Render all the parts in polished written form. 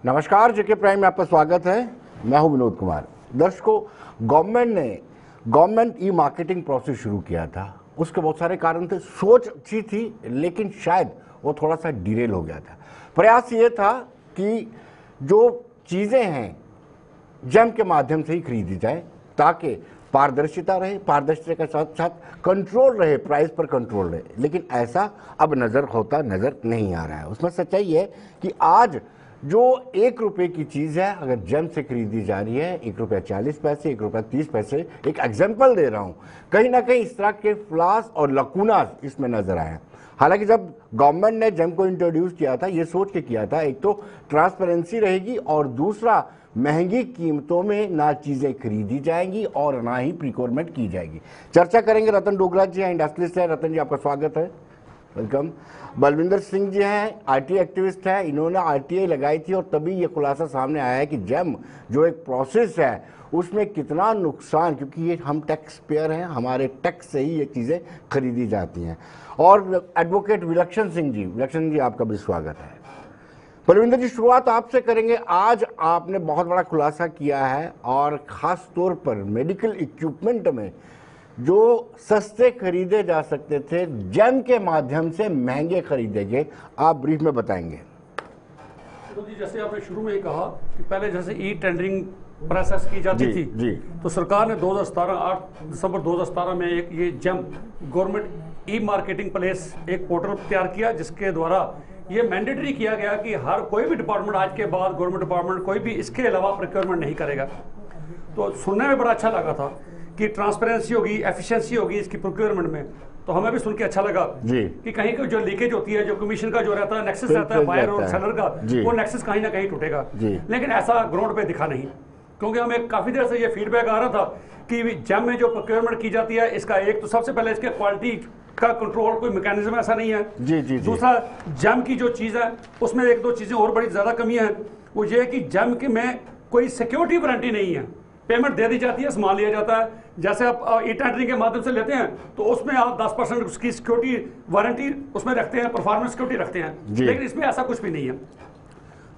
नमस्कार, जेके प्राइम में आपका स्वागत है। मैं हूं विनोद कुमार। दर्शकों, गवर्नमेंट ई मार्केटिंग प्रोसेस शुरू किया था। उसके बहुत सारे कारण थे, सोच अच्छी थी लेकिन शायद वो थोड़ा सा डिरेल हो गया था। प्रयास ये था कि जो चीज़ें हैं जेम के माध्यम से ही खरीदी जाए ताकि पारदर्शिता रहे, पारदर्शिता के साथ साथ कंट्रोल रहे, प्राइस पर कंट्रोल रहे। लेकिन ऐसा अब नज़र नहीं आ रहा है। उसमें सच्चाई है कि आज जो 1 रुपये की चीज़ है अगर जेम से खरीदी जा रही है, 1 रुपया 40 पैसे, 1 रुपया 30 पैसे, एक एग्जाम्पल दे रहा हूँ, कहीं ना कहीं इस तरह के फ्लास और लकूनास इसमें नजर आए। हालांकि जब गवर्नमेंट ने जेम को इंट्रोड्यूस किया था, ये सोच के किया था, एक तो ट्रांसपेरेंसी रहेगी और दूसरा महंगी कीमतों में ना चीज़ें खरीदी जाएंगी और ना ही प्रिक्योरमेंट की जाएगी। चर्चा करेंगे। रतन डोगरा जी हैं, इंडस्ट्रियलिस्ट हैं। रतन जी, आपका स्वागत है, वेलकम। बलविंदर सिंह जी हैं, आरटीआई एक्टिविस्ट हैं। इन्होंने आरटीआई लगाई थी और तभी ये खुलासा सामने आया है कि जेम जो एक प्रोसेस है उसमें कितना नुकसान, क्योंकि ये हम टैक्स पेयर हैं, हमारे टैक्स से ही ये चीज़ें खरीदी जाती हैं। और एडवोकेट विलक्षण सिंह जी, आपका भी स्वागत है। बलविंदर जी, शुरुआत आपसे करेंगे। आज आपने बहुत बड़ा खुलासा किया है और ख़ास तौर पर मेडिकल इक्विपमेंट में जो सस्ते खरीदे जा सकते थे जेम के माध्यम से महंगे खरीदे गए। आप ब्रीफ में बताएंगे। तो जी, जैसे आपने शुरू में ही कहा कि पहले जैसे ई टेंडरिंग प्रोसेस की जाती थी जी। तो सरकार ने 2017 8 दिसंबर 2017 में एक ये GeM government e marketing place एक पोर्टल तैयार किया, जिसके द्वारा ये मैंडेटरी किया गया कि हर कोई भी डिपार्टमेंट आज के बाद गवर्नमेंट डिपार्टमेंट कोई भी इसके अलावा प्रोक्योरमेंट नहीं करेगा। तो सुनने में बड़ा अच्छा लगा था कि ट्रांसपेरेंसी होगी, एफिशिएंसी होगी इसकी प्रोक्योरमेंट में। तो हमें भी सुन के अच्छा लगा कि कहीं की जो लीकेज होती है, जो कमीशन का जो रहता है नेक्सस रहता है बायर और सेलर का, वो नेक्सस कहीं ना कहीं टूटेगा। लेकिन ऐसा ग्राउंड पे दिखा नहीं, क्योंकि हमें काफी देर से ये फीडबैक आ रहा था कि जेम में जो प्रोक्योरमेंट की जाती है, इसका एक तो सबसे पहले इसके क्वालिटी का कंट्रोल कोई मैकेनिज्म ऐसा नहीं है। दूसरा, जेम की जो चीज है उसमें एक दो चीजें और बड़ी ज्यादा कमी है। वो ये कि जेम के में कोई सिक्योरिटी वारंटी नहीं है। पेमेंट दे दी जाती है, सामान लिया जाता है। जैसे आप ई टेंडरिंग के माध्यम से लेते हैं तो उसमें आप 10% उसकी सिक्योरिटी वारंटी उसमें रखते हैं, परफॉर्मेंस सिक्योरिटी रखते हैं, लेकिन इसमें ऐसा कुछ भी नहीं है।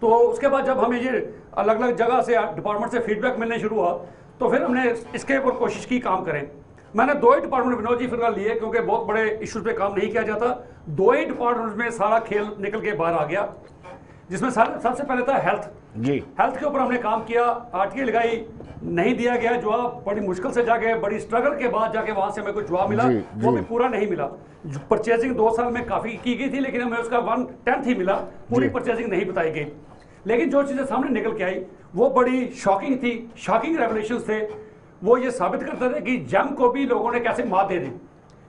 तो उसके बाद जब हमें ये अलग अलग जगह से डिपार्टमेंट से फीडबैक मिलने शुरू हुआ तो फिर हमने इसके ऊपर कोशिश की काम करें। मैंने 2 ही डिपार्टमेंट विनोद जी फिलहाल लिए, क्योंकि बहुत बड़े इश्यूज पे काम नहीं किया जाता। 2 ही डिपार्टमेंट में सारा खेल निकल के बाहर आ गया, जिसमें सबसे पहले था हेल्थ के ऊपर हमने काम किया। आरटीआई लगाई, नहीं दिया गया जवाब। बड़ी मुश्किल से जाके, बड़ी स्ट्रगल के बाद जाके वहां से हमें कुछ जवाब मिला, वो भी पूरा नहीं मिला। परचेजिंग 2 साल में काफी की गई थी, लेकिन हमें उसका 1/10 ही मिला, पूरी परचेजिंग नहीं बताई गई। लेकिन जो चीजें सामने निकल के आई वो बड़ी शॉकिंग थी, शॉकिंग रेवलेशंस थे। वो ये साबित करते थे कि जेम को भी लोगों ने कैसे मात दे दी,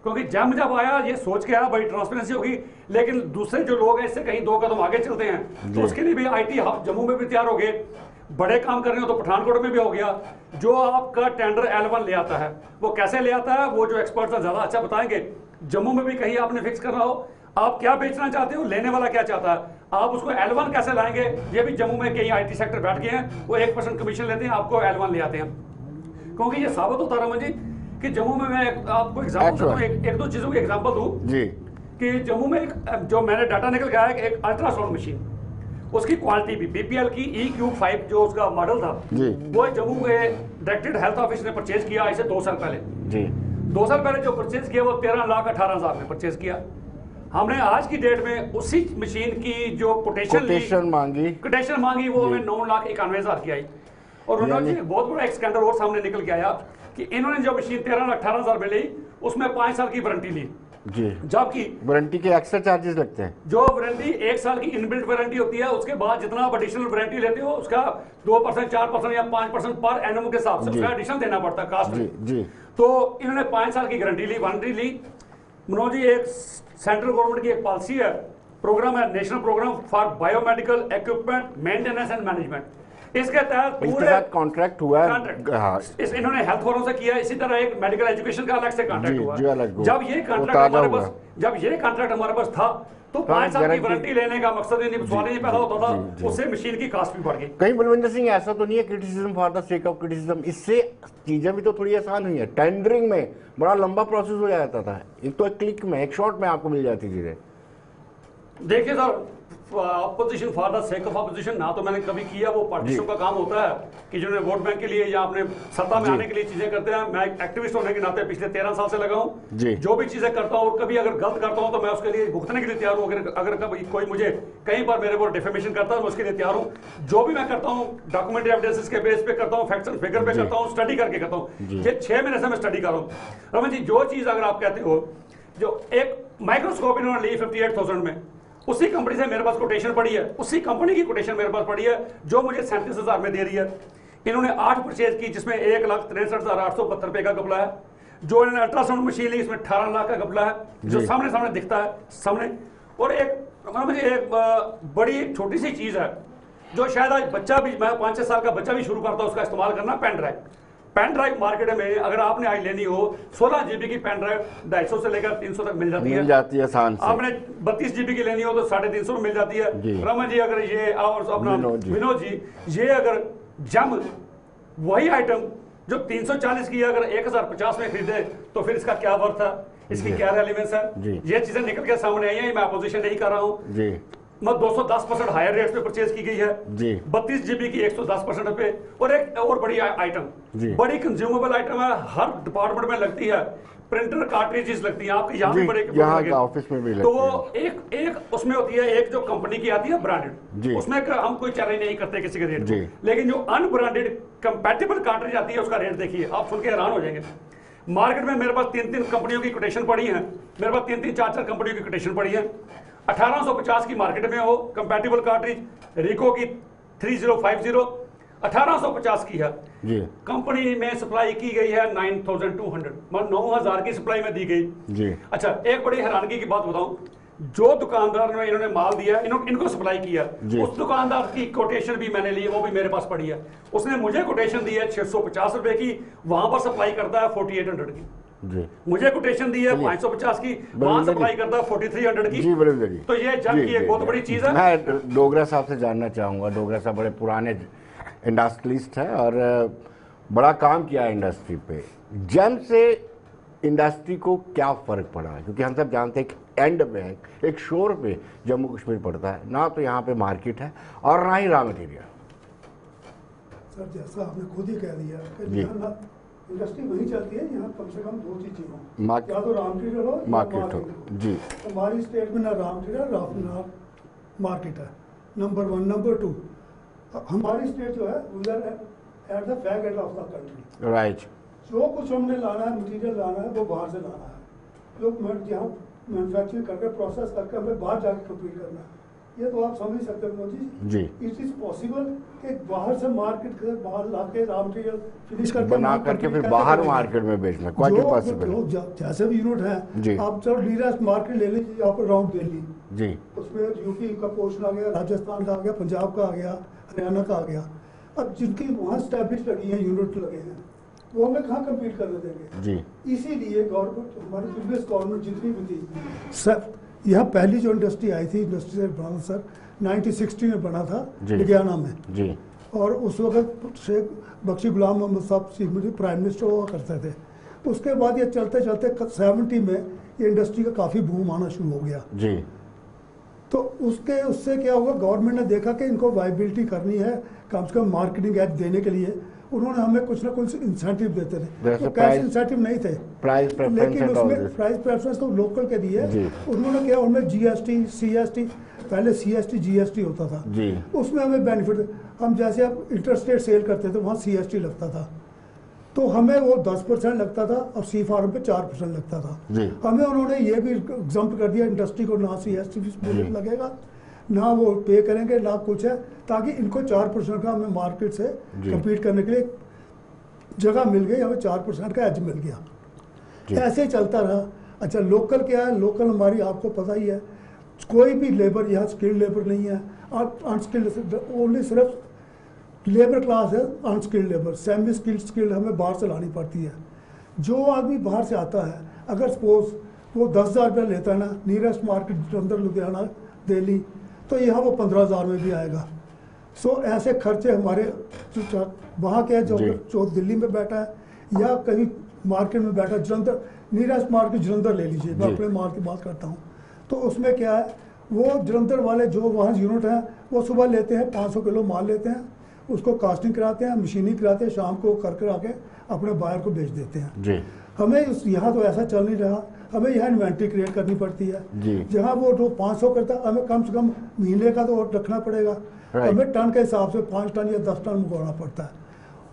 क्योंकि जेम जब आया ये सोच के आया बड़ी ट्रांसपेरेंसी होगी, लेकिन दूसरे जो लोग हैं इससे कहीं 2 कदम आगे चलते हैं। तो उसके लिए भी आईटी हब जम्मू में भी तैयार हो गए। बड़े काम कर रहे हो तो पठानकोट में भी हो गया। जो आपका टेंडर L1 ले आता है वो कैसे ले आता है, वो जो एक्सपर्ट्स हैं ज्यादा अच्छा बताएंगे। जम्मू में भी कहीं आपने फिक्स करना हो, आप क्या बेचना चाहते हो, लेने वाला क्या चाहता है, आप उसको L1 कैसे लाएंगे, ये भी जम्मू में कई आईटी सेक्टर बैठ गए हैं। वो 1% कमीशन लेते हैं, आपको L1 ले आते हैं। क्योंकि ये साबित होता रहा मुझे कि जम्मू में, मैं आपको एग्जाम्पल एक दो चीजों की एग्जाम्पल दूं कि जम्मू में जो मैंने डाटा निकल गया है, एक अल्ट्रासाउंड मशीन, उसकी क्वालिटी भी BPL की EQ5 जो उसका मॉडल था, वो जम्मू के डायरेक्टेड हेल्थ ऑफिस ने परचेज किया इसे 2 साल पहले। 2 साल पहले जो परचेज किया वो 13,18,000 में परचेज किया। हमने आज की डेट में उसी मशीन की जो कोटेशन मांगी वो हमें 9,91,000 की आई। और उन्होंने बहुत बड़ा एक स्कैंडल और सामने निकल के आया कि इन्होंने जो मशीन 13,18,000 में ली उसमें 5 साल की वारंटी ली, जबकि वारंटी के एक्स्ट्रा चार्जेस लगते हैं। जो वारंटी 1 साल की इनबिल्ट वारंटी होती है, उसके बाद जितना आप एडिशनल वारंटी लेते हो उसका 2%, 4% या 5% पर एनम के हिसाब से उसका एडिशन देना पड़ता है कास्ट में। तो इन्होंने 5 साल की गारंटी ली, वारंटी ली। मनोज जी, एक सेंट्रल गवर्नमेंट की एक पॉलिसी है, प्रोग्राम है, national programme for biomedical equipment maintenance and management. इसके तहत पूरे कॉन्ट्रैक्ट हुआ है। इन्होंने हेल्थ फोरम से किया, इसी तरह एक मेडिकल एजुकेशन का अलग से कॉन्ट्रैक्ट हुआ। जब ये कॉन्ट्रैक्ट हमारे पास था तो 5 साल की वारंटी लेने का मकसद सवाल ये पैदा होता था, उससे मशीन की कॉस्ट भी बढ़ गई। कहीं बलविंदर सिंह ऐसा तो नहीं है criticism for the sake of criticism, इससे चीजें भी तो थोड़ी आसान हुई है। टेंडरिंग में बड़ा लंबा प्रोसेस हो जाता था, एक तो एक क्लिक में, एक शॉट में आपको मिल जाती चीजें। देखिए sir, opposition for the sake of opposition ना तो मैंने कभी किया। वो पार्टिशन का काम होता है कि जिन्होंने वोट बैंक के लिए या अपने सत्ता में आने के लिए चीजें करते हैं। मैं एक्टिविस्ट होने के नाते पिछले 13 साल से लगा हूं, जो भी चीजें करता हूं और कभी अगर गलत करता हूं तो मैं उसके लिए भुगतने के लिए तैयार हूं। अगर कभी कोई मुझे कई बार मेरे को डिफेमेशन करता है मैं उसके लिए तैयार हूं। जो भी मैं करता हूं डॉक्यूमेंट्री एविडेंसेस के बेस पे करता हूं, फैक्ट्स एंड फिगर पे करता हूं, स्टडी करके करता हूं। ये 6 महीने से मैं स्टडी कर रहा हूं। रमन जी, जो चीज अगर आप कहते हो, जो एक माइक्रोस्कोप इन्होंने ली 58,000 में, उसी कंपनी से मेरे पास कोटेशन पड़ी है, उसी कंपनी की कोटेशन मेरे पास पड़ी है जो मुझे 37,000 में दे रही है। इन्होंने 8 परचेज की जिसमें 1,63,872 रुपए का कपड़ा है। जो इन्होंने अल्ट्रासाउंड मशीन ली इसमें 18 लाख का कपड़ा है, जो सामने दिखता है सामने। और एक बड़ी छोटी सी चीज है जो शायद आज बच्चा भी, मैं 5-6 साल का बच्चा भी शुरू करता है उसका इस्तेमाल करना, pen drive. Pen drive market में अगर आपने आज लेनी हो 16 GB की पेन ड्राइव 250 से लेकर 300 तक मिल जाती है आसान से। आपने 32 GB की लेनी हो तो 350 में मिल जाती है। रमन जी, अगर ये और अपना विनोद जी, ये अगर जम वही आइटम जो 340 की अगर 1050 में खरीदे तो फिर इसका क्या वर्थ है, इसकी क्या रेलेवेंस है? ये चीजें निकल के सामने आई है। मैं अपोजिशन नहीं कर रहा हूँ। मैं 210% हायर रेट पे परचेज की गई है, 32 GB की 110% पे। और एक और बड़ी आइटम, बड़ी कंज्यूमेबल आइटम है, हर डिपार्टमेंट में लगती है, प्रिंटर कार्ट्रिजेस लगती है। आपके यहाँ भी बड़े ऑफिस में भी तो वो एक उसमें होती है, एक जो कंपनी की आती है ब्रांडेड, उसमें हम कोई चैलेंज नहीं करते किसी के रेट को। लेकिन जो अनब्रांडेड कंपैटिबल कार्ट्रिज आती है उसका रेट देखिए, आप सुन के हैरान हो जाएंगे। मार्केट में मेरे पास 3 कंपनियों की कोटेशन पड़ी है, मेरे पास 3-4 कंपनियों की कोटेशन पड़ी है। 1850 की मार्केट में हो कंपैटिबल कार्ट्रिज, रिको की 3050 1850 की है। कंपनी में सप्लाई की गई है 9200, मतलब 9000 की सप्लाई में दी गई। अच्छा, एक बड़ी हैरानगी की बात बताऊं, जो दुकानदार ने इन्होंने माल दिया, इनको सप्लाई किया, उस दुकानदार की कोटेशन भी मैंने ली, वो भी मेरे पास पड़ी है। उसने मुझे कोटेशन दी है 650 रुपए की, वहां पर सप्लाई करता है 4800 की। मुझे कोटेशन दी है 550 की, वहां सप्लाई करता है 4300 की। तो ये जंग की एक बहुत बड़ी चीज है। मैं डोगरा साहब से जानना चाहूंगा। डोगरा साहब बड़े पुराने इंडस्ट्रियलिस्ट है और बड़ा काम किया है इंडस्ट्री पे। जम से इंडस्ट्री को क्या फर्क पड़ा है? क्योंकि हम सब जानते हैं कि एंड में एक शोर पे जम्मू कश्मीर पड़ता है, ना तो यहाँ पे मार्केट है और ना ही रॉ मटेरियल। सर, जैसा आपने खुद ही कह दिया कि इंडस्ट्री वही चलती है, यहाँ कम से कम 2 चीजें हों, या तो रॉ मटेरियल हो, मार्केट हो। जी, हमारी स्टेट में ना रॉ मटेरियल ना मार्केट है, नंबर 1। नंबर 2, हमारी स्टेट जो है we are at the back end of the country. Right. जो कुछ हमने लाना है, मटेरियल लाना है, वो बाहर से लाना है। लोग यहाँ मैन्युफैक्चरिंग करके प्रोसेस करके हमें बाहर जाकर कंप्लीट करना है। ये तो आप समझ सकते हो जी। इट इज पॉसिबल कि बाहर से मार्केट से बाहर लाके रॉ मटेरियल फिनिश करके बना करके फिर बाहर मार्केट में बेचना क्वाइट पॉसिबल। जैसे भी यूनिट है, आप जब नीयरेस्ट मार्केट ले लीजिए, यहाँ पर राउंड दिल्ली जी, उसमें यूपी का पोर्शन आ गया, राजस्थान का आ गया, पंजाब का आ गया, हरियाणा का आ गया। अब जिनकी वहाँ स्टैब्लिश लगी है, यूनिट लगे हैं, वो हमें कहाँ कम्पीट करने देंगे जी। इसीलिए गवर्नमेंट, हमारी प्रीवियस गवर्नमेंट जितनी भी थी सर, यहाँ पहली जो इंडस्ट्री आई थी, इंडस्ट्री से बना सर 1960 में बना था लुधियाना में जी। और उस वक्त शेख बख्शी गुलाम मोहम्मद साहब प्राइम मिनिस्टर हुआ करते थे। उसके बाद ये चलते चलते 70 में ये इंडस्ट्री का काफ़ी बूम आना शुरू हो गया जी। तो उससे क्या हुआ, गवर्नमेंट ने देखा कि इनको वाइबिलिटी करनी है, कम से कम मार्केटिंग एड देने के लिए उन्होंने हमें कुछ ना कुछ इंसेंटिव देते थे। तो कैश इंसेंटिव नहीं थे, लेकिन उसमें प्राइस प्रेफरेंस तो लोकल के दिए। उन्होंने क्या, उनमें GST CST, पहले CST GST होता था, उसमें हमें बेनिफिट, हम जैसे अब इंटरस्टेट सेल करते थे वहाँ CST लगता था, तो हमें वो 10% लगता था और सी फार्म पे 4% लगता था। हमें उन्होंने ये भी एग्जम्प्ट कर दिया, इंडस्ट्री को ना CST लगेगा, ना वो पे करेंगे, ना कुछ है, ताकि इनको 4% का हमें मार्केट से कम्पीट करने के लिए जगह मिल गई, हमें 4% का एज मिल गया। ऐसे ही चलता रहा। अच्छा, लोकल क्या है, लोकल हमारी आपको पता ही है, कोई भी लेबर यहाँ स्किल्ड लेबर नहीं है, और अनस्किल्ड ओनली सिर्फ लेबर क्लास है, अनस्किल्ड लेबर, सेमी स्किल्ड हमें बाहर से लानी पड़ती है। जो आदमी बाहर से आता है, अगर सपोज वो 10,000 रुपया लेता है ना, नियरेस्ट मार्केट जलंधर, लुधियाना, दिल्ली, तो यहाँ वो 15,000 में भी आएगा। सो ऐसे खर्चे हमारे वहाँ के जो दिल्ली में बैठा है या कहीं मार्केट में बैठा, जलंधर नियरेस्ट मार्केट जलंधर ले लीजिए, मैं अपने मार्केट की बात करता हूँ, तो उसमें क्या है, वो जलंधर वाले जो वहाँ यूनिट हैं वो सुबह लेते हैं 500 किलो माल लेते हैं, उसको कास्टिंग कराते हैं, मशीनिंग कराते हैं, शाम को कर आके अपने बायर को बेच देते हैं जी। हमें यहाँ तो ऐसा चल नहीं रहा, हमें यहाँ इन्वेंट्री क्रिएट करनी पड़ती है जी। जहाँ वो जो 500 करता है हमें कम से कम महीने का तो रखना पड़ेगा, हमें टन के हिसाब से 5 टन या 10 टन मंगवाना पड़ता है,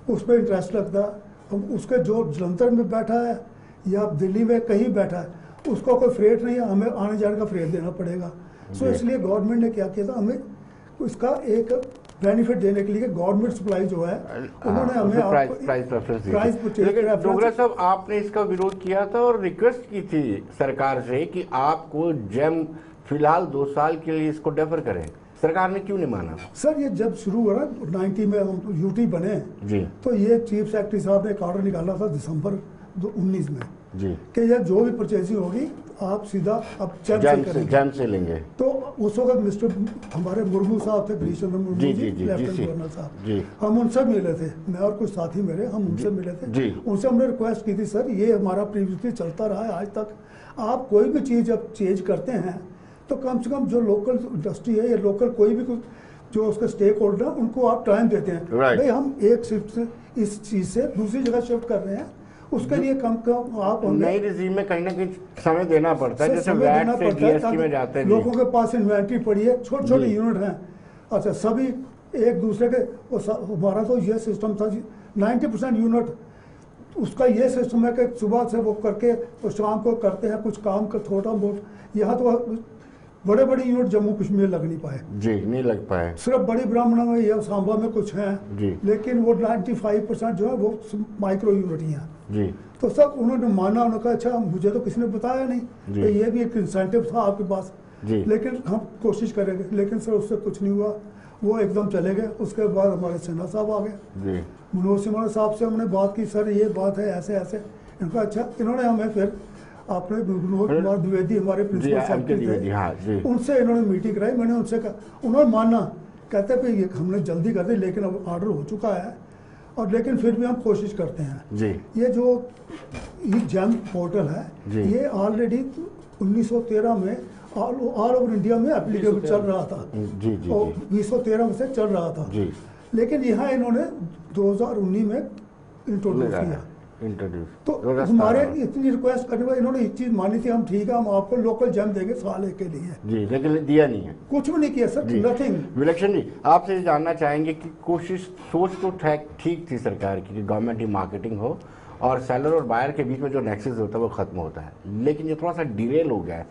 उस पर इंटरेस्ट लगता है। हम उसके जो जलंधर में बैठा है या दिल्ली में कहीं बैठा है उसको कोई फ्रेट नहीं है, हमें आने जाने का फ्रेट देना पड़ेगा। सो इसलिए गवर्नमेंट ने क्या किया था, हमें उसका एक बेनिफिट देने के लिए गवर्नमेंट सप्लाई जो है उन्होंने हमें डोगरा साहब आपने इसका विरोध किया था और रिक्वेस्ट की थी सरकार से कि आपको जेम फिलहाल 2 साल के लिए इसको डेफर करें, सरकार ने क्यों नहीं माना? सर ये जब शुरू हुआ ना 90 में हम यूटी बने जी, तो ये चीफ सेक्रेटरी साहब ने एक ऑर्डर निकाला था दिसंबर 19 में जी कि यह जो भी परचेजिंग होगी आप सीधा अब जैम से लेंगे। तो उस वक्त मिस्टर हमारे मुर्मू साहब थे, गिरीश चंद्र मुर्मू जी लेफ्टिनेंट गवर्नर साहब, हम उनसे मिले थे, मैं और कुछ साथी मेरे, हम उनसे मिले थे, उनसे हमने रिक्वेस्ट की थी सर ये हमारा प्रीवियसली चलता रहा है आज तक, आप कोई भी चीज़ जब चेंज करते हैं तो कम से कम जो लोकल इंडस्ट्री है या लोकल कोई भी जो उसके स्टेक होल्डर है उनको आप टाइम देते हैं। भाई हम एक शिफ्ट से इस चीज़ से दूसरी जगह शिफ्ट कर रहे हैं, उसके लिए कम आप नई रिजीम में कहीं ना कहीं समय देना पड़ता है, जैसे वैट से जीएसटी में जाते हैं, लोगों के पास इन्वेंट्री पड़ी है, छोटे छोटे यूनिट हैं, अच्छा सभी एक दूसरे के, हमारा तो ये सिस्टम था 90% यूनिट उसका ये सिस्टम है कि सुबह से वो करके तो शाम को करते हैं कुछ काम का थोड़ा बहुत, यहाँ तो बड़े बड़े यूनिट जम्मू कश्मीर लग नहीं पाए जी, नहीं लग पाए, सिर्फ बड़ी ब्राह्मणा में या सांबा में कुछ हैं जी, लेकिन वो 95% जो है वो माइक्रो यूनिट ही हैं जी। तो सब उन्होंने माना, उन्होंने कहा अच्छा मुझे तो किसी ने बताया नहीं कि ये भी एक इंसेंटिव था आपके पास जी, लेकिन हम कोशिश करेंगे, लेकिन सर उससे कुछ नहीं हुआ, वो एकदम चले गए। उसके बाद हमारे सिन्हा साहब आ गए, मनोज सिन्हा साहब से हमने बात की, सर ये बात है ऐसे ऐसे, इनका अच्छा, इन्होंने हमें फिर आपने विनोद कुमार द्विवेदी हमारे प्रिंसिपल सेक्रेटरी थे, उनसे इन्होंने मीटिंग कराई, मैंने उनसे कहा, उन्होंने माना, कहते भाई ये हमने जल्दी कर दी लेकिन अब ऑर्डर हो चुका है और लेकिन फिर भी हम कोशिश करते हैं जी। ये जो ये जेम पोर्टल है ये ऑलरेडी 1913 में ऑल ओवर इंडिया में एप्लीकेबल चल रहा था जी, जी, और 2013 में से चल रहा था जी। लेकिन यहाँ इन्होंने 2019 में इंट्रोड्यूस किया तो हमारे इतनी रिक्वेस्ट करने पर इन्होंने एक चीज मानी थी, हम ठीक है हम आपको लोकल जेम देंगे साल के लिए जी, लेकिन दिया नहीं है, कुछ भी नहीं किया सर, नथिंग। विलक्षण जी आपसे ये जानना चाहेंगे कि कोशिश सोच तो ठीक थी सरकार की कि गवर्नमेंट ही मार्केटिंग हो और सेलर और बायर के बीच में जो नेक्सस होता है वो खत्म होता है, लेकिन ये थोड़ा सा डिरेल हो गया है,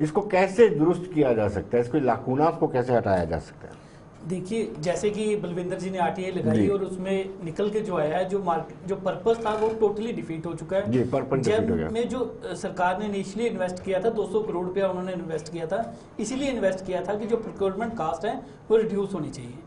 इसको कैसे दुरुस्त किया जा सकता है, इसको लाकुनास को कैसे हटाया जा सकता है? देखिए जैसे कि बलविंदर जी ने आरटीआई लगाई और उसमें निकल के जो आया है जो पर्पस था वो टोटली डिफीट हो चुका है। जब में जो सरकार ने इनिशियली इन्वेस्ट किया था 200 करोड़ रुपया उन्होंने इन्वेस्ट किया था, इसीलिए इन्वेस्ट किया था कि जो प्रोक्योरमेंट कास्ट है वो रिड्यूस होनी चाहिए।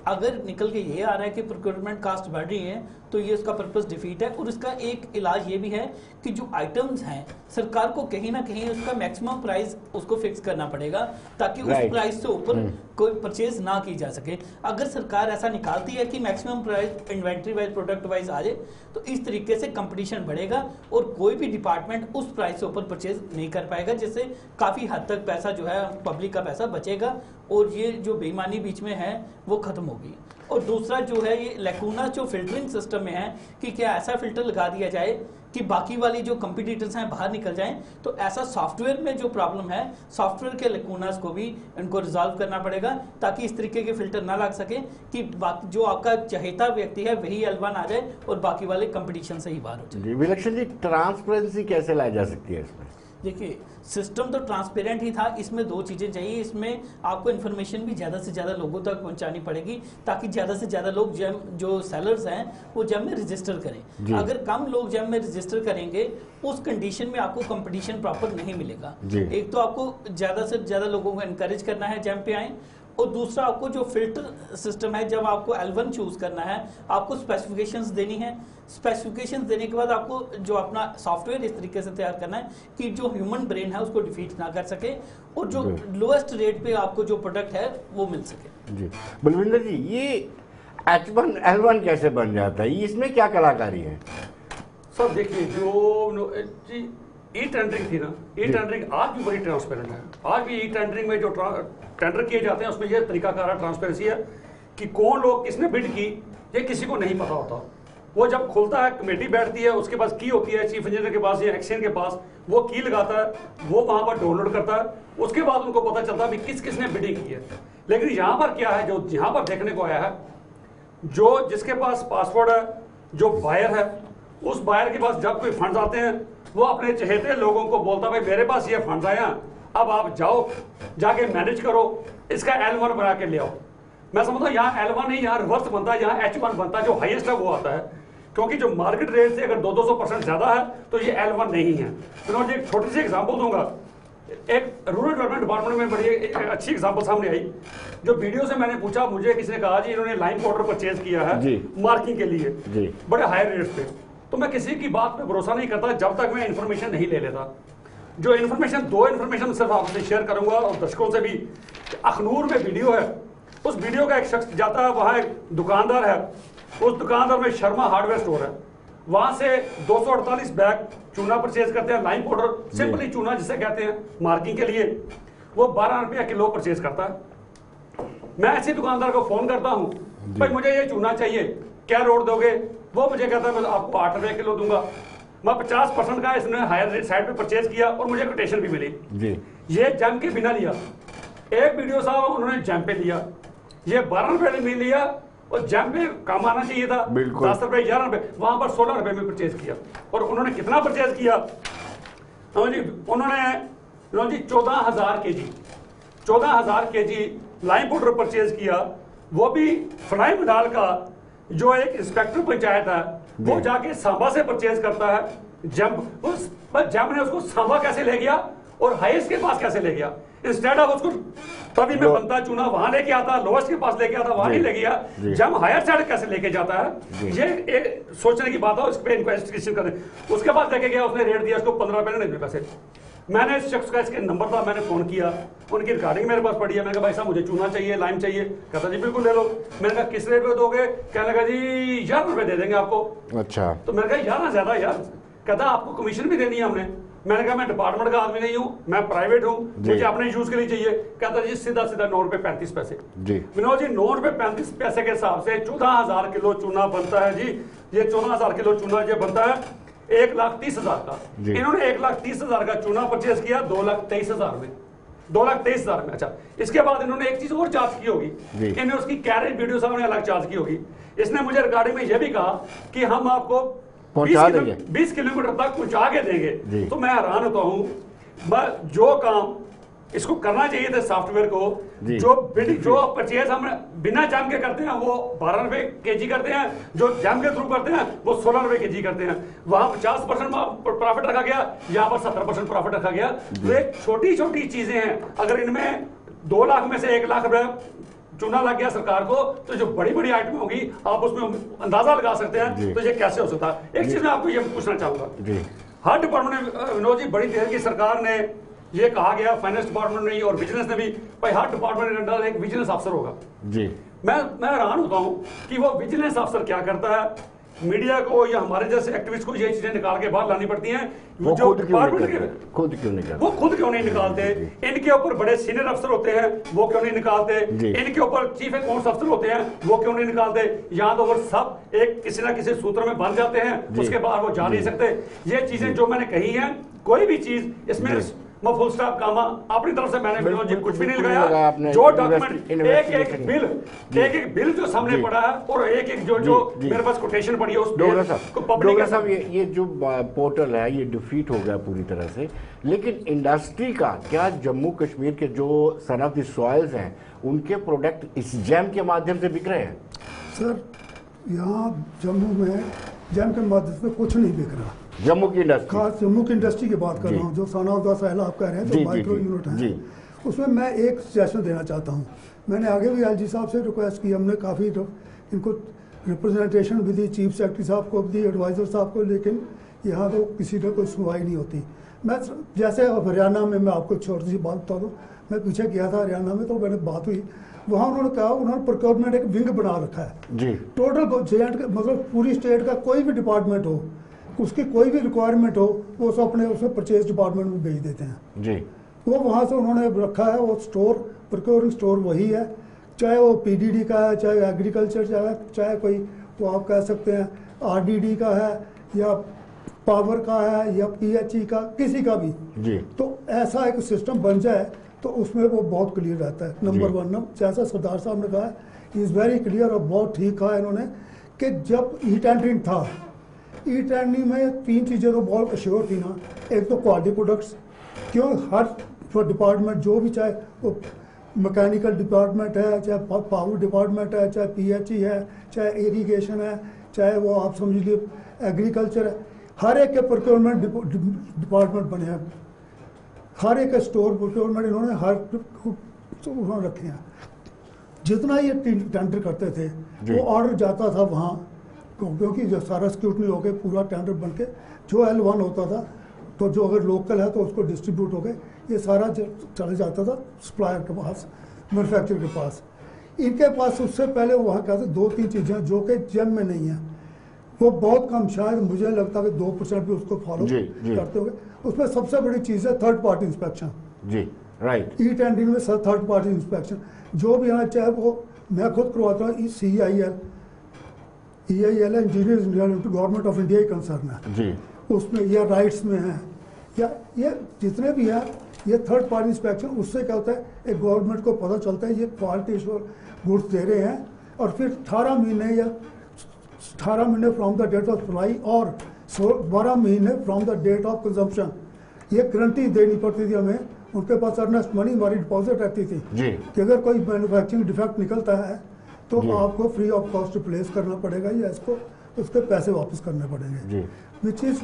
अगर निकल के ये आ रहा है कि प्रोक्योरमेंट कास्ट बढ़ रही है तो ये उसका पर्पस डिफीट है। और इसका एक इलाज ये भी है कि जो आइटम्स हैं सरकार को कहीं ना कहीं उसका मैक्सिमम प्राइस उसको फिक्स करना पड़ेगा ताकि उस प्राइस से ऊपर कोई परचेज ना की जा सके। अगर सरकार ऐसा निकालती है कि maximum price inventory wise product wise आ जाए तो इस तरीके से कंपटीशन बढ़ेगा और कोई भी डिपार्टमेंट उस प्राइस से ऊपर परचेज नहीं कर पाएगा, जिससे काफ़ी हद तक पैसा जो है पब्लिक का पैसा बचेगा और ये जो बेईमानी बीच में है वो खत्म होगी। और दूसरा जो है ये लैकूना जो फिल्टरिंग सिस्टम में है कि क्या ऐसा फिल्टर लगा दिया जाए कि बाकी वाली जो कंपटीटर्स हैं बाहर निकल जाएं, तो ऐसा सॉफ्टवेयर में जो प्रॉब्लम है सॉफ्टवेयर के लैकूनास को भी इनको रिजॉल्व करना पड़ेगा ताकि इस तरीके के फिल्टर ना लग सके कि जो आपका चहेता व्यक्ति है वही L1 आ जाए और बाकी वाले कंपटीशन से ही बाहर हो जाए। विलक्षण जी ट्रांसपेरेंसी कैसे लाई जा सकती है इसमें? देखिए सिस्टम तो ट्रांसपेरेंट ही था, इसमें दो चीज़ें चाहिए, इसमें आपको इन्फॉर्मेशन भी ज़्यादा से ज़्यादा लोगों तक पहुंचानी पड़ेगी ताकि ज़्यादा से ज़्यादा लोग जेम जो सेलर्स हैं वो जेम में रजिस्टर करें। अगर कम लोग जेम में रजिस्टर करेंगे उस कंडीशन में आपको कंपटीशन प्रॉपर नहीं मिलेगा। एक तो आपको ज़्यादा से ज़्यादा लोगों को इनकरेज करना है जेम पे आएँ, और दूसरा आपको जो फिल्टर सिस्टम है जब आपको L1 चूज करना है आपको स्पेसिफिकेशंस देनी है, स्पेसिफिकेशंस देने के बाद आपको जो अपना सॉफ्टवेयर इस तरीके से तैयार करना है कि जो ह्यूमन ब्रेन है उसको डिफीट ना कर सके और जो लोएस्ट रेट पे आपको जो प्रोडक्ट है वो मिल सके। जी बलविंदर जी ये H1 L1 कैसे बन जाता है, इसमें क्या कलाकारी है? सर देखिए जो ई टेंडरिंग थी ना, ई टेंडरिंग आज भी बड़ी ट्रांसपेरेंट है। आज भी ई टेंडरिंग में जो टेंडर किए जाते हैं उसमें ये तरीकाकार है, ट्रांसपेरेंसी है कि कौन लोग किसने बिड की ये किसी को नहीं पता होता। वो जब खुलता है कमेटी बैठती है, उसके पास की होती है चीफ इंजीनियर के पास या एक्सचेंज के पास, वो की लगाता है, वो वहां पर डाउनलोड करता है, उसके बाद उनको पता चलता है किस किसने बिडिंग की है। लेकिन यहाँ पर क्या है, जो यहाँ पर देखने को आया है, जो जिसके पास पासवर्ड है, जो बायर है, उस बायर के पास जब कोई फंड आते हैं वो अपने चहेते लोगों को बोलता भाई मेरे पास ये फंड आया, अब आप जाओ जाके मैनेज करो, इसका L1 बना के ले आओ। मैं समझता हूँ यहाँ L1 नहीं, यहाँ रिवर्स बनता है, यहाँ H1 बनता है, जो हाईएस्ट है वो आता है, क्योंकि जो मार्केट रेट से अगर 200% ज्यादा है तो ये L1 नहीं है। तो मैं एक छोटी सी एग्जांपल दूंगा। एक रूरल डेवलपमेंट डिपार्टमेंट में बड़ी एक अच्छी एग्जांपल सामने आई, जो वीडियो से मैंने पूछा, मुझे किसी ने कहा जी इन्होंने लाइन पाउडर परचेज किया है मार्किंग के लिए बड़े हाई रेट पे। तो मैं किसी की बात पे भरोसा नहीं करता जब तक मैं इन्फॉर्मेशन नहीं ले लेता। जो इन्फॉर्मेशन, दो इन्फॉर्मेशन सिर्फ आपसे शेयर करूंगा और दर्शकों से भी। अखनूर में वीडियो है, उस वीडियो का एक शख्स जाता है, वहां एक दुकानदार है, उस दुकानदार में शर्मा हार्डवेयर स्टोर है, वहां से 248 बैग चूना परचेज करते हैं, लाइन पाउडर, सिंपली चूना जिसे कहते हैं मार्किंग के लिए, वो 12 रुपया किलो परचेज करता है। मैं ऐसे दुकानदार को फोन करता हूं, भाई मुझे ये चूना चाहिए, क्या रोड दोगे? वो मुझे कहता है मैं आपको 8 रुपए किलो दूंगा। मैं 50% का इसने हायर रेट साइड पे परचेज किया और मुझे कोटेशन भी मिली जी। ये जम के बिना लिया। एक वीडियो साहब उन्होंने जम पे लिया, ये 12 रुपए में लिया और जम पे कम आना चाहिए था, 10 रुपए 11 रुपए, वहां पर 16 रुपए में परचेज किया। और उन्होंने कितना परचेज किया? उन्होंने 14,000 KG 14,000 KG line powder purchase किया। वो भी फ्लाई मडाल का जो एक इंस्पेक्टर पंचायत है वो जाके सांबा से परचेज करता है जम ने उसको सांबा कैसे ले गया और हाईएस्ट के पास कैसे ले गया? इंस्टेड ऑफ उसको तभी में बनता चूना वहां लेके आता, लोएस्ट के पास लेके आता, वहां नहीं ले गया, जम हायर साइड कैसे लेके जाता है? ये एक सोचने की बात है, उस पर इन्वेस्टिगेशन करें। उसके बाद लेके गया, उसने रेट दिया उसको 15 रुपए नहीं पैसे। मैंने इस शख्स का इसके नंबर था, मैंने फोन किया, उनकी रिकॉर्डिंग मेरे पास पड़ी है। मैंने कहा भाई साहब मुझे चूना चाहिए, लाइम चाहिए। कहता जी बिल्कुल ले लो। मैंने कहा किस रेट पे दोगे? कहने लगा जी 11 रुपए दे देंगे आपको। अच्छा। तो मैंने कहा यार ना ज्यादा यार। कहता आपको कमीशन भी देनी है हमने। मैंने कहा मैं डिपार्टमेंट का आदमी नहीं हूँ, मैं प्राइवेट हूँ, मुझे अपने यूज के लिए चाहिए। कहता जी सीधा सीधा 9 रुपए 35 पैसे जी। विनोद जी 9 रुपए 35 पैसे के हिसाब से 14,000 किलो चूना बनता है जी। ये 14,000 किलो चूना जो बनता है 1,30,000 का। इन्होंने 1,30,000 का चूना परचेज किया 2,23,000 में, 2,23,000 में। अच्छा, इसके बाद इन्होंने एक चीज और चार्ज की होगी, इन्होंने उसकी कैरेज वीडियो साहब ने अलग चार्ज की होगी। इसने मुझे रिकॉर्डिंग में यह भी कहा कि हम आपको 20 किलोमीटर तक पहुंचा के देंगे। तो मैं हैरान होता हूं, जो काम इसको करना चाहिए था सॉफ्टवेयर को, जो परचेज हम बिना जम के करते हैं वो 12 रुपए केजी करते हैं, जो जम के थ्रू करते हैं वो 16 रुपए केजी करते हैं। वहां 50% प्रॉफिट रखा गया, यहाँ पर 70% प्रॉफिट रखा गया। तो ये छोटी छोटी चीजें हैं। अगर इनमें 2 लाख में से 1 लाख रुपए चूना लग गया सरकार को, तो जो बड़ी बड़ी आइटम होगी आप उसमें अंदाजा लगा सकते हैं। तो ये कैसे हो सकता है? एक चीज मैं आपको ये पूछना चाहूंगा, हर डिपार्टमेंट ने, विनोद जी, बड़ी देर की सरकार ने ये कहा गया, फाइनेंस डिपार्टमेंट ने और विजिलेंस ने भी, भाई हर डिपार्टमेंट के अंदर एक विजिलेंस अफसर होगा जी। मैं हैरान होता हूं कि वो विजिलेंस अफसर क्या करता है। मीडिया को या हमारे जैसे एक्टिविस्ट को ये चीजें निकाल के बाहर लानी पड़ती हैं। वो जो डिपार्टमेंट के खुद क्यों नहीं निकालते? इनके ऊपर बड़े सीनियर अफसर होते हैं, वो क्यों नहीं निकालते? इनके ऊपर चीफ अकाउंट्स अफसर होते हैं, वो क्यों नहीं निकालते? यहाँ तो वो सब एक किसी ना किसी सूत्र में बंध जाते हैं, उसके बाद वो जा नहीं सकते। ये चीजें जो मैंने कही हैं, कोई भी चीज इसमें मैं फुल स्टॉप कामा अपनी तरफ से मैंने कुछ भी नहीं लगाया। जो डॉक्यूमेंट एक बिल जो सामने पड़ा है और एक जो मेरे पास कोटेशन पड़ी है उस पब्लिक साहब, ये जो पोर्टल है ये डिफीट हो गया पूरी तरह से। लेकिन इंडस्ट्री का क्या, जम्मू कश्मीर के जो सन ऑफ द सॉइल्स हैं उनके प्रोडक्ट इस जैम के माध्यम से बिक रहे हैं? सर यहाँ जम्मू में जैम के माध्यम से कुछ नहीं बिक रहा। जम्मू की इंडस्ट्री, खास जम्मू की इंडस्ट्री की बात कर रहा हूँ, जो सन ऑफ द सॉइल आप कह रहे हैं, जो माइक्रो यूनिट है, उसमें मैं एक सजेशन देना चाहता हूँ। मैंने आगे भी एलजी साहब से रिक्वेस्ट की, हमने काफ़ी इनको रिप्रेजेंटेशन भी दी, चीफ सेक्रेटरी साहब को भी दी, एडवाइज़र साहब को, लेकिन यहाँ तो किसी ने कोई सुनवाई नहीं होती। मैं जैसे हरियाणा में, मैं आपको छोटी सी बात बता दूँ, मैं पीछे गया था हरियाणा में, तो मैंने बात हुई वहाँ, उन्होंने कहा उन्होंने प्रोक्योरमेंट एक विंग बना रखा है जी। टोटल जेएंड मतलब पूरी स्टेट का कोई भी डिपार्टमेंट हो, उसकी कोई भी रिक्वायरमेंट हो वो सब अपने उसमें परचेज डिपार्टमेंट में भेज देते हैं जी। वो वहाँ से उन्होंने रखा है, वो स्टोर प्रोक्योरिंग स्टोर वही है, चाहे वो पीडीडी का है, चाहे एग्रीकल्चर चाहे कोई वो आप कह सकते हैं आरडीडी का है या पावर का है या पीएचई का, किसी का भी जी। तो ऐसा एक सिस्टम बन जाए तो उसमें वो बहुत क्लियर रहता है। नंबर 1 जैसा सरदार साहब ने कहा है इज़ वेरी क्लियर और बहुत ठीक कहा इन्होंने कि जब ई टेंडरिंग था, ई टेंडरिंग में 3 चीज़ें तो बहुत अश्योर थी ना। एक तो क्वालिटी प्रोडक्ट्स, क्यों हर डिपार्टमेंट जो भी, चाहे वो मैकेनिकल डिपार्टमेंट है, चाहे पावर डिपार्टमेंट है, चाहे पीएचई है, चाहे इरिगेशन है, चाहे वो आप समझ लीजिए एग्रीकल्चर है, हर एक के प्रोक्योरमेंट डिपार्टमेंट बने हैं, हर एक स्टोर प्रोक्योरमेंट इन्होंने उन्होंने रखे हैं। जितना ये टेंडर करते थे वो ऑर्डर जाता था वहाँ, क्योंकि जो सारा स्क्रूटनी होकर पूरा टेंडर बन के जो L1 होता था, तो जो अगर लोकल है तो उसको डिस्ट्रीब्यूट हो गए, ये सारा चले जाता था सप्लायर के पास, मैन्युफैक्चरर के पास। इनके पास उससे पहले वहाँ कहते 2-3 चीज़ें जो कि जेम में नहीं है, वो बहुत कम, शायद मुझे लगता है कि 2% भी उसको फॉलो करते होंगे। उसमें सबसे बड़ी चीज़ है थर्ड पार्टी इंस्पेक्शन। जी राइट। ई टेंडरिंग में थर्ड पार्टी इंस्पेक्शन जो भी है, चाहे वो मैं खुद करवाता हूँ, CIL EIL engineer government of India he concern है जी, उसमें या राइट्स में है या ये जितने भी है, ये थर्ड पार्टी इंस्पेक्शन। उससे क्या होता है, एक गवर्नमेंट को पता चलता है ये क्वालिटी श्योर गुड्स दे रहे हैं, और फिर 18 महीने या 18 महीने from the date of supply और 12 महीने from the date of consumption, ये गारंटी देनी पड़ती थी हमें। उनके पास अर्नेस्ट मनी हमारी डिपॉजिट रहती थी जी, कि अगर कोई मैन्युफैक्चरिंग डिफेक्ट निकलता है तो आपको फ्री ऑफ कॉस्ट रिप्लेस करना पड़ेगा या इसको उसके पैसे वापस करने पड़ेंगे। विच इज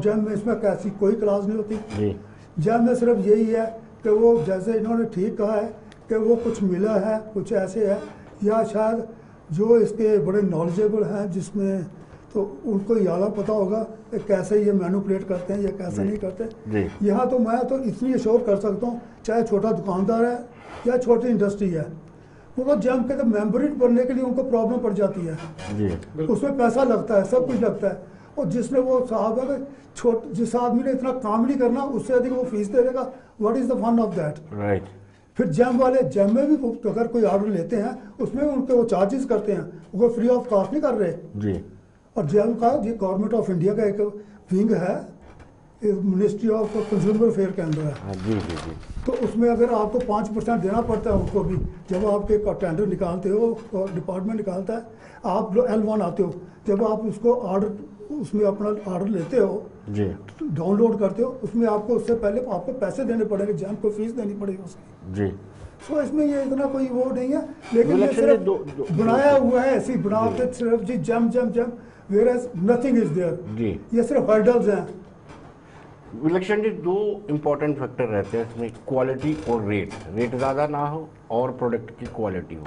जैम में इसमें कैसी कोई क्लास नहीं होती। जैम में सिर्फ यही है कि वो जैसे इन्होंने ठीक कहा है कि वो कुछ मिला है, कुछ ऐसे है, या शायद जो इसके बड़े नॉलेजेबल हैं जिसमें तो उनको ज़्यादा पता होगा कि कैसे ये मैनिपुलेट करते हैं या कैसे नहीं करते। यहाँ तो मैं तो इतनी एश्योर कर सकता हूँ, चाहे छोटा दुकानदार है या छोटी इंडस्ट्री है, वो तो जम के तो मेम्बर बनने के लिए उनको प्रॉब्लम पड़ जाती है जी। उसमें पैसा लगता है, सब कुछ लगता है, और जिसने वो साहब है जिस आदमी ने इतना काम नहीं करना उससे अधिक वो फीस दे देगा, what is the fun of that right. फिर जैम वाले जैम में भी अगर कोई ऑर्डर लेते हैं उसमें उनके वो चार्जेस करते हैं, वो फ्री ऑफ कॉस्ट नहीं कर रहे जी। और जैम का ये गवर्नमेंट ऑफ इंडिया का एक विंग है, मिनिस्ट्री ऑफ कंज्यूमर अफेयर के अंदर है जी जी जी। तो उसमें अगर आपको 5% देना पड़ता है उनको भी, जब आप एक टेंडर निकालते हो और डिपार्टमेंट निकालता है, आप L1 आते हो, जब आप उसको ऑर्डर उसमें अपना ऑर्डर लेते हो जी, डाउनलोड करते हो, उसमें आपको उससे पहले आपको पैसे देने पड़ेंगे, जैम को फीस देनी पड़ेगी उसकी जी। सो इसमें ये इतना कोई वो नहीं है, लेकिन ये सिर्फ बनाया हुआ है, ऐसी बनाते सिर्फ जी jam jam jam, where nothing is there जी। ये सिर्फ हर्डल्स हैं। विलक्षण जी, 2 इम्पोर्टेंट फैक्टर रहते हैं इसमें, क्वालिटी और रेट। रेट ज़्यादा ना हो और प्रोडक्ट की क्वालिटी हो,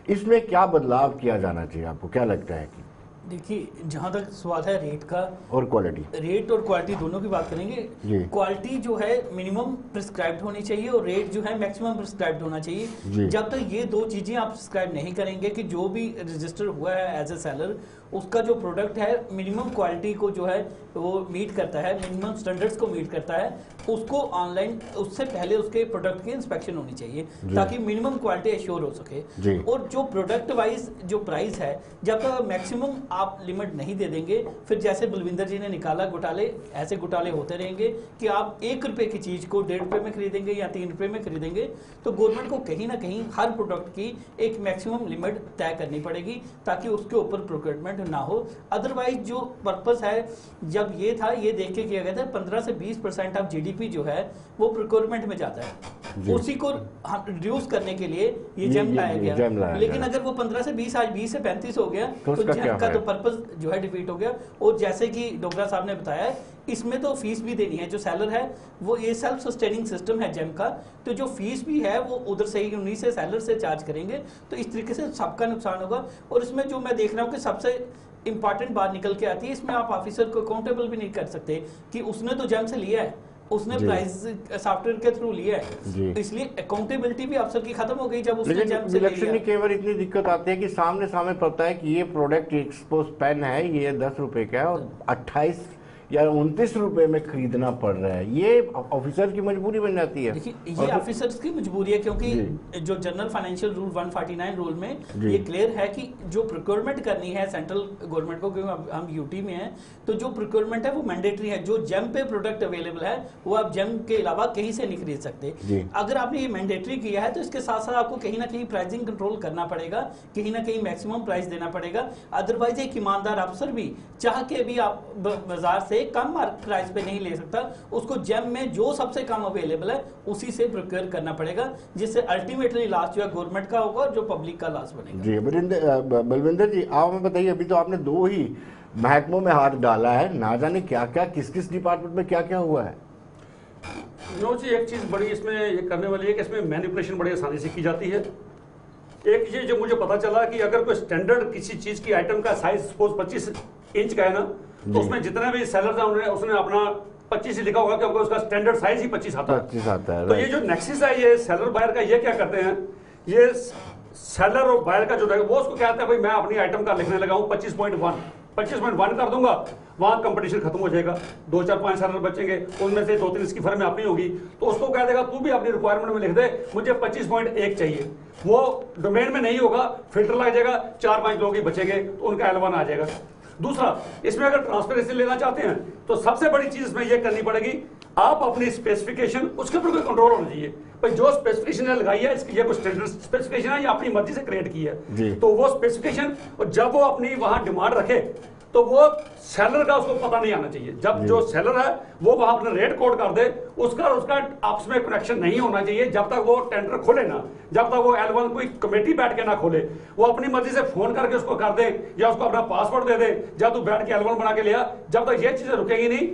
इसमें क्या बदलाव किया जाना चाहिए, आपको क्या लगता है? कि देखिए, जहाँ तक सवाल है रेट का और क्वालिटी, रेट और क्वालिटी दोनों की बात करेंगे। क्वालिटी जो है मिनिमम प्रिस्क्राइब्ड होनी चाहिए और रेट जो है मैक्सिमम प्रिस्क्राइब्ड होना चाहिए। जब तक ये 2 चीज़ें आप प्रिस्क्राइब नहीं करेंगे कि जो भी रजिस्टर हुआ है एज ए सेलर, उसका जो प्रोडक्ट है मिनिमम क्वालिटी को जो है वो मीट करता है, मिनिमम स्टैंडर्ड्स को मीट करता है, उसको ऑनलाइन उससे पहले उसके प्रोडक्ट की इंस्पेक्शन होनी चाहिए ताकि मिनिमम क्वालिटी एश्योर हो सके। और जो प्रोडक्ट वाइज जो प्राइस है, जब तक मैक्सिमम आप लिमिट नहीं दे देंगे, फिर जैसे बलविंदर जी ने निकाला घोटाले, ऐसे घोटाले होते रहेंगे कि आप 1 रुपए की चीज़ को 1.5 रुपए में खरीदेंगे या 3 रुपए में खरीदेंगे। तो गवर्नमेंट को कहीं ना कहीं हर प्रोडक्ट की एक मैक्सिमम लिमिट तय करनी पड़ेगी ताकि उसके ऊपर प्रोक्योरमेंट ना हो। अदरवाइज जो पर्पस है, जब ये था, ये देख के किया गया था 15 से 20% ऑफ जीडीपी जो है वो प्रोक्योरमेंट में जाता है, उसी को रिड्यूस करने के लिए ये जैम लाया गया। लेकिन अगर वो 15 से 20 आज 20 से 35 हो गया तो जैम का तो पर्पस जो है डिफीट हो गया। और जैसे कि डोगरा साहब ने बताया, इसमें तो फीस भी देनी है, जो सेलर है वो ये सेल्फ सस्टेनिंग सिस्टम है जैम का, तो जो फीस भी है वो उधर से ही उन्हीं से सेलर से चार्ज करेंगे, तो इस तरीके से सबका नुकसान होगा। और इसमें जो मैं देख रहा हूँ कि सबसे इंपॉर्टेंट बात निकल के आती है, इसमें आप ऑफिसर को अकाउंटेबल भी नहीं कर सकते कि उसने तो जैम से लिया है उसने प्राइस सॉफ्टवेयर के थ्रू लिया है, इसलिए अकाउंटेबिलिटी भी अफसर की खत्म हो गई जब उसने जेम से इलेक्शन में कई बार इतनी दिक्कत आती है कि सामने सामने पता है कि ये प्रोडक्ट एक्सपोज पेन है, ये 10 रुपए का है और 28 या 29 रुपए में खरीदना पड़ रहा है। ये ऑफिसर की मजबूरी बन जाती है। देखिए ये ऑफिसर्स की मजबूरी है, क्योंकि जो जनरल फाइनेंशियल रूल 149 रूल में ये क्लियर है कि जो प्रोक्योरमेंट करनी है सेंट्रल गवर्नमेंट को, क्योंकि हम यूटी में हैं, तो जो प्रोक्योरमेंट है वो मैंडेटरी है। जो जेम पे प्रोडक्ट अवेलेबल है वो आप जेम के अलावा कहीं से नहीं खरीद सकते। अगर आपने ये मैंडेटरी किया है तो इसके साथ साथ आपको कहीं ना कहीं प्राइसिंग कंट्रोल करना पड़ेगा, कहीं ना कहीं मैक्सिमम प्राइस देना पड़ेगा। अदरवाइज एक ईमानदार अफसर भी चाह के भी आप बाजार से कम प्राइस पे नहीं ले सकता, उसको जेम में जो सबसे कम अवेलेबल है उसी से प्रोक्योर करना पड़ेगा, जिससे अल्टीमेटली लॉस जो है गवर्नमेंट का होगा और जो पब्लिक का लॉस बनेगा। जी बलविंदर जी, आप हमें बताइए, अभी तो आपने 2 ही महकमों में हाथ डाला है, ना जाने क्या क्या किस किस डिपार्टमेंट में क्या क्या हुआ है। जी एक चीज बड़ी इसमें ये करने वाली है कि इसमें मैनिपुलेशन बड़ी आसानी से की जाती है। एक ये जो मुझे पता चला कि अगर कोई स्टैंडर्ड किसी चीज की आइटम का साइज सपोज 25 इंच का है ना, तो उसमें जितने भी सेलर्स हैं उसने अपना 25 ही लिखा होगा, क्योंकि उसका स्टैंडर्ड साइज ही 25 आता है। तो ये जो नेक्सिस है, ये सेलर बायर का, ये क्या करते हैं, ये सेलर और बायर का जो है वो उसको कहते हैं भाई मैं अपनी आइटम का लिखने लगा हूँ 25.1 कर दूंगा, वहां कंपटीशन खत्म हो जाएगा, 2 4 5 सेलर बचेंगे, उनमें से 2 3 इसकी फर्म में अपनी होगी, तो उसको कह देगा तू भी अपनी रिक्वायरमेंट में लिख दे मुझे 25.1 चाहिए। वो डोमेन में नहीं होगा, फिल्टर लग जाएगा, 4 5 लोग ही बचेंगे, तो उनका L1 आ जाएगा। दूसरा, इसमें अगर ट्रांसपेरेंसी लेना चाहते हैं तो सबसे बड़ी चीज इसमें यह करनी पड़ेगी, आप अपनी स्पेसिफिकेशन उसके ऊपर कोई कंट्रोल होना चाहिए। भाई जो स्पेसिफिकेशन ने लगाई है, इसकी ये कोई स्टैंडर्ड स्पेसिफिकेशन है या अपनी मर्जी से क्रिएट की है, तो वो स्पेसिफिकेशन, और जब वो अपनी वहां डिमांड रखे तो वो सेलर का उसको पता नहीं आना चाहिए। जब जो सेलर है वो वहां अपना रेट कोड कर दे, उसका आपस में कनेक्शन नहीं होना चाहिए जब तक वो टेंडर खोले ना, जब तक वो L1 कोई कमेटी बैठ के ना खोले। वो अपनी मर्जी से फोन करके उसको कर दे या उसको अपना पासवर्ड दे दे, जब तू बैठ के L1 बना के लिया, जब तक ये चीजें रुकेगी नहीं।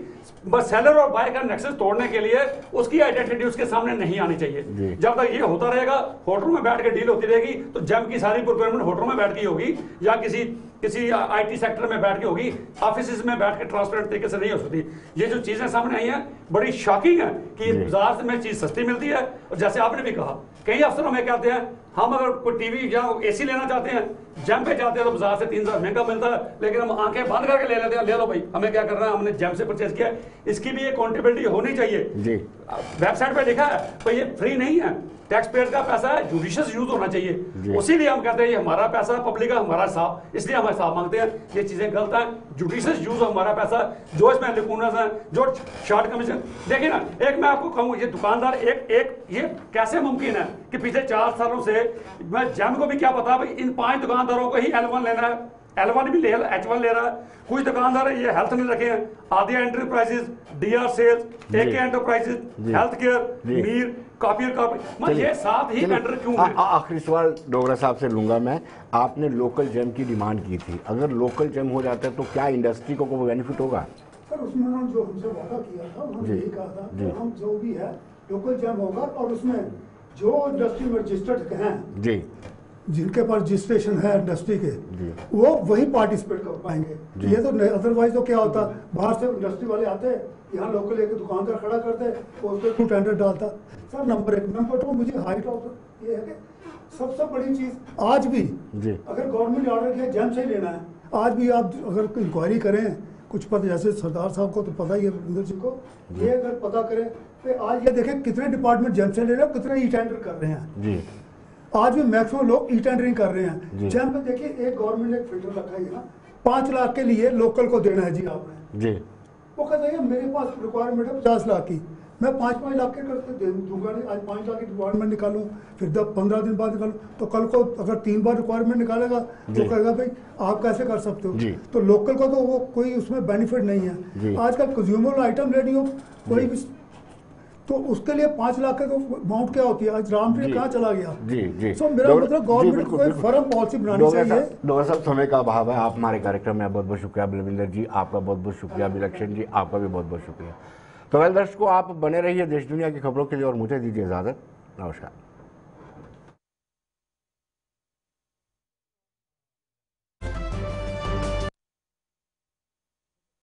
बस सेलर और बायर का नेक्सस तोड़ने के लिए उसकी आइडेंटिटी उसके सामने नहीं आनी चाहिए। जब तक ये होता रहेगा, होटलों में बैठ के डील होती रहेगी, तो जेम की सारी प्रोक्योरमेंट होटलों में बैठ के होगी या किसी आईटी सेक्टर में बैठ के होगी, ऑफिस में बैठ के ट्रांसपेरेंट तरीके से नहीं हो सकती। ये जो चीजें सामने आई हैं बड़ी शॉकिंग है कि बाजार में चीज सस्ती मिलती है, और जैसे आपने भी कहा कई अफसर हमें कहते हैं हम अगर कोई टीवी या एसी लेना चाहते हैं, जेम पे जाते हैं तो बाजार से 3,000 महंगा मिलता है, लेकिन हम आंखें बंद करके ले लेते हैं, ले लो भाई हमें क्या करना है, हमने जेम से परचेज किया। इसकी भी अकाउंटेबिलिटी होनी चाहिए। वेबसाइट पे लिखा है भाई ये फ्री नहीं है, टैक्स पेयर का पैसा है, जुडिशियस यूज होना चाहिए। उसीलिए हम कहते हैं ये हमारा पैसा, पब्लिक का हमारा हिसाब, इसलिए हम हिसाब मांगते हैं। ये चीजें गलत है, जुडिशियस यूज हमारा पैसा, जो इसमें लिकुनस है, जो शॉर्ट कमीशन। देखिए ना, एक मैं आपको कहूँ, ये दुकानदार एक ये कैसे मुमकिन है कि पिछले 4 सालों से मैं जेम को भी क्या पता भाई इन 5 दुकानदारों को ही L1 लेना है, L1 भी H1 ले रहा है। कुछ दुकानदार ये हेल्थ में रखे हैं, आदिया enterprises, DR sales, AK enterprises, health care, मीर, कॉपियर, ये 7 ही टेंडर क्यों हैं? आखिरी सवाल डोगरा साहब से लूंगा मैं। आपने लोकल जेम की डिमांड की थी, अगर लोकल जेम हो जाता है तो क्या इंडस्ट्री को कोई बेनिफिट होगा? सर उसमें उन्होंने जो हमसे वादा किया था, उन्होंने यही कहा था कि हम जो भी है लोकल जेम होगा, और उसमें जो इंडस्ट्री में रजिस्टर्ड हैं जी, जिनके पास रजिस्ट्रेशन है इंडस्ट्री के, वो वही पार्टिसिपेट कर पाएंगे। ये तो अदरवाइज तो क्या होता, बाहर से इंडस्ट्री वाले आते, यहाँ लोकल एक दुकानदार खड़ा करते, तो उस पर टेंडर डालता। सर नंबर 1, नंबर 2 मुझे हाइट ऑफ ये है कि सबसे बड़ी चीज आज भी अगर गवर्नमेंट ऑर्डर किया जेम से ही लेना है, आज भी आप अगर इंक्वायरी करें, कुछ पता, जैसे सरदार साहब को तो पता ही है, रविंदर जी को, ये अगर पता करें तो आज ये देखें कितने डिपार्टमेंट जेम से ले रहे हैं, कितने ई टेंडर कर रहे हैं जी। आज भी मैक्सिमम लोग ई टेंडरिंग कर रहे हैं। जेम पे देखिए एक गवर्नमेंट ने एक फिल्टर रखा है ना, 5 लाख के लिए लोकल को देना है जी आपने जी। वो कहता है मेरे पास रिक्वायरमेंट है 50 लाख की, मैं 5-5 लाख के करते दूंगा नहीं। आज 5 लाख की रिक्वायरमेंट निकालूं, फिर 10-15 दिन बाद निकालूं, तो कल को अगर 3 बार रिक्वायरमेंट निकालेगा तो कहेगा भाई आप कैसे कर सकते हो। तो लोकल को तो वो कोई उसमें बेनिफिट नहीं है। आजकल कंज्यूमर आइटम लेनी हो कोई भी, तो उसके लिए 5 लाख का तो अमाउंट क्या होती है। आज रामप्रिय कहाँ चला गया जी जी। सो मेरा मतलब गवर्नमेंट को एक फर्म पॉलिसी बनानी चाहिए। डोगरा साहब समय का अभाव है, आप हमारे कार्यक्रम में बहुत बहुत शुक्रिया। बलविंदर जी आपका बहुत बहुत शुक्रिया, विलक्षण जी आपका भी बहुत बहुत शुक्रिया। तो वेल दर्शकों, आप बने रहिए देश दुनिया की खबरों के लिए और मुझे दीजिए इजाजत। नमस्कार।